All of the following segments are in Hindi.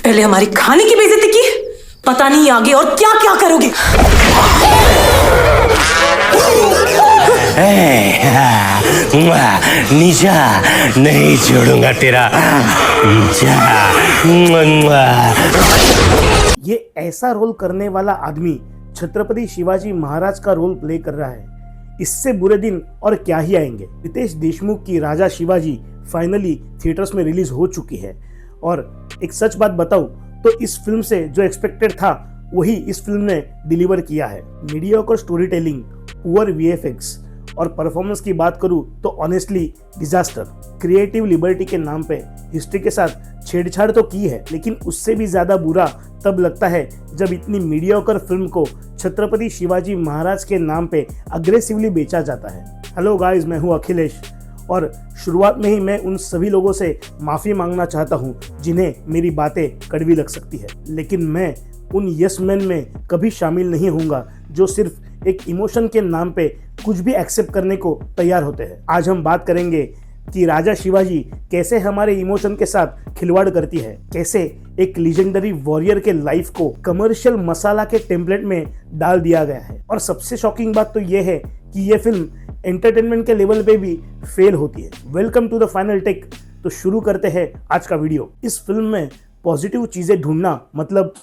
पहले हमारी खाने की बेइज्जती की, पता नहीं आगे और क्या क्या करोगे। निशा नहीं छोड़ूंगा तेरा। ये ऐसा रोल करने वाला आदमी छत्रपति शिवाजी महाराज का रोल प्ले कर रहा है। इससे बुरे दिन और क्या ही आएंगे। रितेश देशमुख की राजा शिवाजी फाइनली थिएटर्स में रिलीज हो चुकी है और एक सच बात बताऊं तो इस फिल्म से जो एक्सपेक्टेड था वही इस फिल्म ने डिलीवर किया है। Mediocre story telling, poor VFX और परफॉर्मेंस की बात करूं तो ऑनेस्टली डिजास्टर। क्रिएटिव लिबर्टी के नाम पे हिस्ट्री के साथ छेड़छाड़ तो की है, लेकिन उससे भी ज्यादा बुरा तब लगता है जब इतनी मीडियोकर फिल्म को छत्रपति शिवाजी महाराज के नाम पे अग्रेसिवली बेचा जाता है। हेलो गाइस, मैं हूं अखिलेश और शुरुआत में ही मैं उन सभी लोगों से माफ़ी मांगना चाहता हूं जिन्हें मेरी बातें कड़वी लग सकती है, लेकिन मैं उन यस मैन में कभी शामिल नहीं होऊंगा जो सिर्फ एक इमोशन के नाम पे कुछ भी एक्सेप्ट करने को तैयार होते हैं। आज हम बात करेंगे कि राजा शिवाजी कैसे हमारे इमोशन के साथ खिलवाड़ करती है, कैसे एक लीजेंडरी वॉरियर के लाइफ को कमर्शियल मसाला के टेम्पलेट में डाल दिया गया है। और सबसे शॉकिंग बात तो यह है कि यह फिल्म एंटरटेनमेंट के लेवल पे भी फेल होती है। Welcome to the final take. तो शुरू करते हैं आज का वीडियो। इस फिल्म में पॉजिटिव चीजें ढूंढना मतलब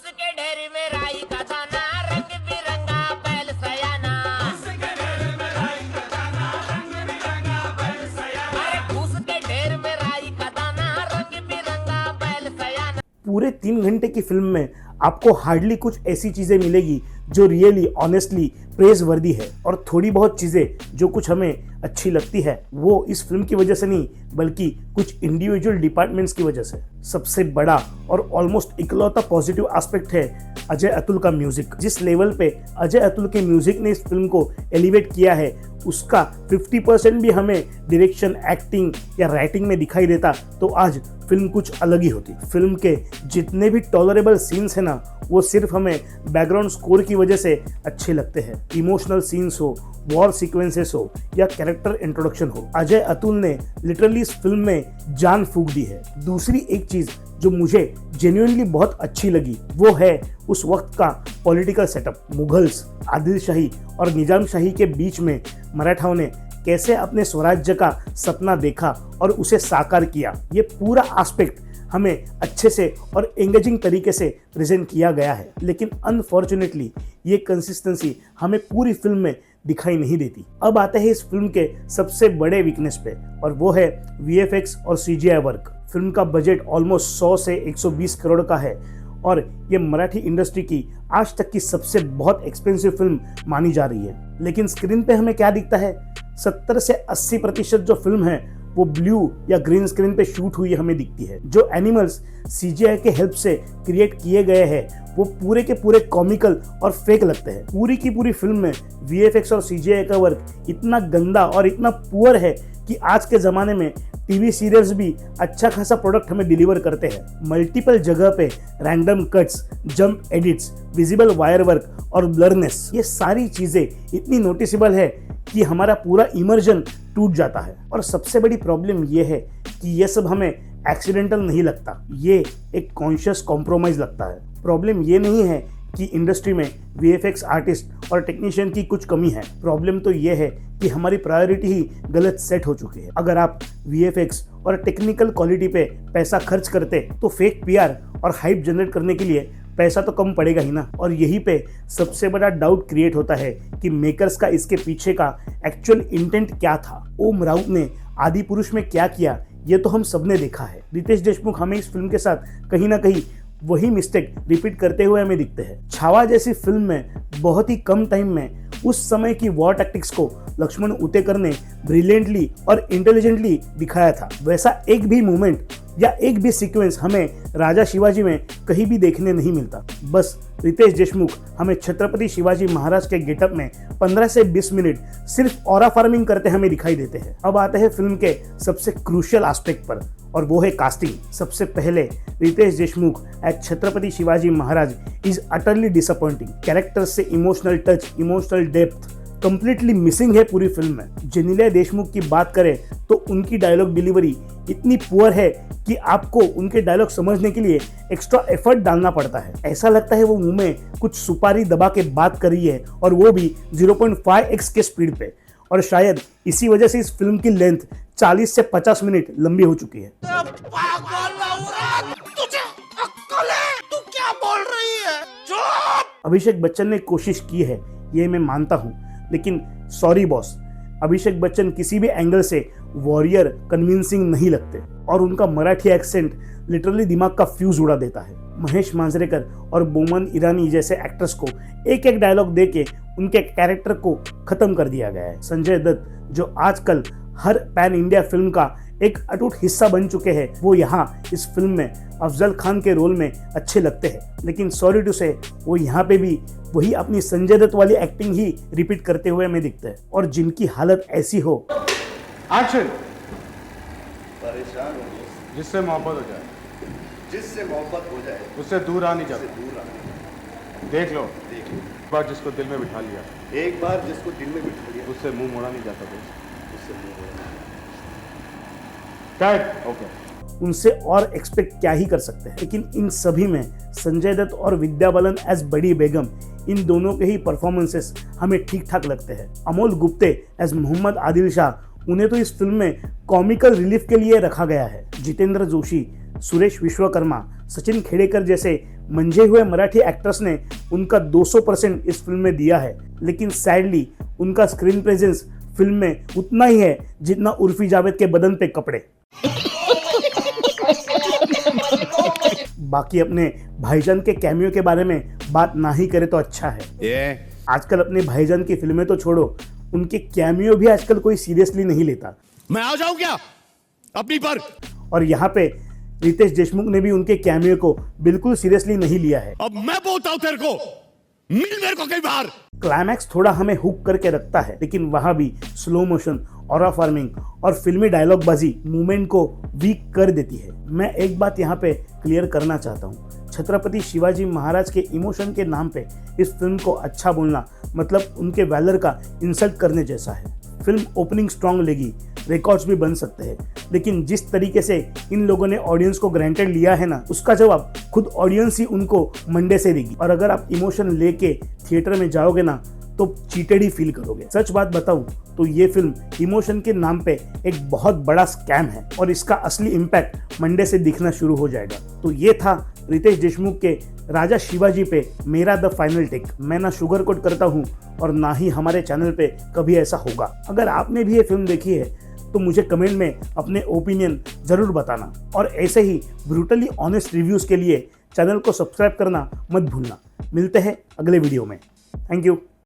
पूरे 3 घंटे की फिल्म में आपको हार्डली कुछ ऐसी चीजें मिलेगी जो रियली ऑनेस्टली प्रेज वर्दी है, और थोड़ी बहुत चीजें जो कुछ हमें अच्छी लगती है वो इस फिल्म की वजह से नहीं बल्कि कुछ इंडिविजुअल डिपार्टमेंट्स की वजह से। सबसे बड़ा और ऑलमोस्ट इकलौता पॉजिटिव एस्पेक्ट है अजय अतुल का म्यूजिक। जिस लेवल पे अजय अतुल के म्यूजिक ने इस फिल्म को एलिवेट किया है उसका 50% भी हमें डायरेक्शन, एक्टिंग या राइटिंग में दिखाई देता तो आज फिल्म कुछ अलग ही होती। फिल्म के जितने भी टॉलरेबल सीन्स है ना वो सिर्फ हमें बैकग्राउंड स्कोर की वजह से अच्छे लगते हैं। इमोशनल सीन्स हो, वॉर सीक्वेंसेस हो या कैरेक्टर इंट्रोडक्शन हो, अजय अतुल ने लिटरली इस फिल्म में जान फूंक दी है। दूसरी एक चीज जो मुझे जेन्युइनली बहुत अच्छी लगी वो है उस वक्त का पॉलिटिकल सेटअप। मुगल्स, आदिल शाही और निजाम शाही के बीच में मराठाओं ने कैसे अपने स्वराज्य का सपना देखा और उसे साकार किया, ये पूरा एस्पेक्ट हमें अच्छे से और एंगेजिंग तरीके से प्रेजेंट किया गया है। लेकिन अनफॉर्चुनेटली ये कंसिस्टेंसी हमें पूरी फिल्म में दिखाई नहीं देती। अब आते हैं इस फिल्म के सबसे बड़े वीकनेस पे और वो है वीएफएक्स और सीजीआई वर्क। फिल्म का बजट ऑलमोस्ट 100 से 120 करोड़ का है और ये मराठी इंडस्ट्री की आज तक की सबसे बहुत एक्सपेंसिव फिल्म मानी जा रही है। लेकिन स्क्रीन पे हमें क्या दिखता है, 70 से 80% जो फिल्म है वो ब्लू या ग्रीन स्क्रीन पे शूट हुई हमें दिखती है। जो एनिमल्स सीजीआई के हेल्प से क्रिएट किए गए हैं वो पूरे के पूरे कॉमिकल और फेक लगते हैं। पूरी की पूरी फिल्म में वीएफएक्स और सीजीआई का वर्क इतना गंदा और इतना पुअर है कि आज के ज़माने में टीवी सीरियल्स भी अच्छा खासा प्रोडक्ट हमें डिलीवर करते हैं। मल्टीपल जगह पे random cuts, jump edits, visible wire work और ब्लरनेस, ये सारी चीज़ें इतनी नोटिसेबल है कि हमारा पूरा इमर्जन टूट जाता है। और सबसे बड़ी प्रॉब्लम ये है कि ये सब हमें एक्सीडेंटल नहीं लगता, ये एक कॉन्शियस कॉम्प्रोमाइज लगता है। प्रॉब्लम ये नहीं है कि इंडस्ट्री में वीएफएक्स आर्टिस्ट और टेक्नीशियन की कुछ कमी है। प्रॉब्लम तो ये है कि हमारी प्रायोरिटी ही गलत सेट हो चुकी है। अगर आप वीएफएक्स और टेक्निकल क्वालिटी पे पैसा खर्च करते तो फेक पीआर और हाइप जनरेट करने के लिए पैसा तो कम पड़ेगा ही ना। और यहीं पे सबसे बड़ा डाउट क्रिएट होता है कि मेकर्स का इसके पीछे का एक्चुअल इंटेंट क्या था। ओम राउत ने आदि पुरुष में क्या किया ये तो हम सबने देखा है। रितेश देशमुख हमें इस फिल्म के साथ कहीं ना कहीं वही मिस्टेक रिपीट करते हुए हमें दिखते हैं। छावा जैसी फिल्म में बहुत ही कम टाइम में उस समय की वॉर टैक्टिक्स को लक्ष्मण उतेकर ने ब्रिलियंटली और इंटेलिजेंटली दिखाया था। वैसा एक भी मोमेंट या एक भी सीक्वेंस हमें राजा शिवाजी में कहीं भी देखने नहीं मिलता। बस रितेश देशमुख हमें छत्रपति शिवाजी महाराज के गेटअप में 15 से 20 मिनट सिर्फ ऑरा फार्मिंग करते हमें दिखाई देते हैं। अब आते हैं फिल्म के सबसे क्रूशियल एस्पेक्ट पर और वो है कास्टिंग। सबसे पहले Ritesh Deshmukh as Chhatrapati Shivaji Maharaj is utterly disappointing. Character से emotional touch, emotional depth, completely missing है पूरी फिल्म में। जेनेलिया देशमुख की बात करें तो उनकी डायलॉग डिलीवरी इतनी पुअर है कि आपको उनके डायलॉग समझने के लिए एक्स्ट्रा एफर्ट डालना पड़ता है। ऐसा लगता है वो मुंह में कुछ सुपारी दबा के बात कर रही है, और वो भी 0.5x के स्पीड पे। और शायद इसी वजह से इस फिल्म की लेंथ 40 से 50 मिनट लंबी हो चुकी है। अभिषेक बच्चन ने कोशिश की है, ये मैं मानता हूँ, लेकिन सॉरी बॉस, अभिषेक बच्चन किसी भी एंगल से वॉरियर कन्विंसिंग नहीं लगते, और उनका मराठी एक्सेंट लिटरली दिमाग का फ्यूज उड़ा देता है। महेश मांजरेकर और बोमन ईरानी जैसे एक्टर्स को एक एक डायलॉग देके उनके कैरेक्टर को खत्म कर दिया गया है। संजय दत्त, जो आजकल हर पैन इंडिया फिल्म का एक अटूट हिस्सा बन चुके हैं, वो यहाँ इस फिल्म में अफजल खान के रोल में अच्छे लगते हैं, लेकिन सॉरी टू से वो यहाँ पे भी वही अपनी संजय दत्त वाली एक्टिंग ही रिपीट करते हुए हमें दिखते हैं। और जिनकी हालत ऐसी हो, एक्शन, परेशान हो जिससे मोहब्बत हो जाए, जिससे मोहब्बत हो जाए उससे दूर आ नहीं जाता। दूर आना। देख लो, देख लो, एक बार जिसको दिल में बिठा लिया, एक बार जिसको दिल में बिठा लिया उससे मुंह मोड़ा नहीं जाता दोस्त। उससे मुंह मोड़ा नहीं कैट ओके। उनसे और एक्सपेक्ट क्या ही कर सकते हैं। लेकिन इन सभी में संजय दत्त और विद्या बालन एज बड़ी बेगम, इन दोनों के ही परफॉर्मेंसेस हमें ठीक ठाक लगते हैं। अमोल गुप्ते एज मोहम्मद आदिल शाह, उन्हें तो इस फिल्म में कॉमिकल रिलीफ के लिए रखा गया है। जितेंद्र जोशी, सुरेश विश्वकर्मा, सचिन खेड़ेकर जैसे मंझे हुए मराठी एक्टर्स ने उनका 200% इस फिल्म में दिया है, लेकिन सैडली उनका स्क्रीन प्रेजेंस फिल्म में उतना ही है जितना उर्फी जावेद के बदन पे कपड़े। बाकी अपने भाईजान के कैमियो के बारे में बात ना ही करे तो अच्छा है। आजकल अपने भाईजान की फिल्में तो छोड़ो, उनके कैमियो भी आजकल कोई सीरियसली नहीं लेता। मैं आ जाऊं क्या अपनी पर? और यहाँ पे रितेश देशमुख ने भी उनके कैमियो को बिल्कुल सीरियसली नहीं लिया है। अब मैं बोलता हूं तेरे को, मिल मेरे को कई बार। क्लाइमैक्स थोड़ा हमें हुक करके रखता है, लेकिन वहां भी स्लो मोशन, ऑरा फार्मिंग और फिल्मी डायलॉग बाजी मूवमेंट को वीक कर देती है। मैं एक बात यहाँ पे क्लियर करना चाहता हूँ, छत्रपति शिवाजी महाराज के इमोशन के नाम पे इस फिल्म को अच्छा बोलना मतलब उनके वैलर का इंसल्ट करने जैसा है। फिल्म ओपनिंग स्ट्रॉन्ग लेगी, रिकॉर्ड्स भी बन सकते हैं, लेकिन जिस तरीके से इन लोगों ने ऑडियंस को ग्रांटेड लिया है ना, उसका जवाब खुद ऑडियंस ही उनको मंडे से देगी। और अगर आप इमोशन लेके थिएटर में जाओगे ना, तो चीटेड ही फील करोगे। सच बात बताऊं तो ये फिल्म इमोशन के नाम पे एक बहुत बड़ा स्कैम है, और इसका असली इम्पैक्ट मंडे से दिखना शुरू हो जाएगा। तो ये था रितेश देशमुख के राजा शिवाजी पे मेरा द फाइनल टेक। मैं ना शुगर कोट करता हूँ और ना ही हमारे चैनल पे कभी ऐसा होगा। अगर आपने भी ये फिल्म देखी है तो मुझे कमेंट में अपने ओपिनियन जरूर बताना, और ऐसे ही ब्रूटली ऑनेस्ट रिव्यूज के लिए चैनल को सब्सक्राइब करना मत भूलना। मिलते हैं अगले वीडियो में। Thank you.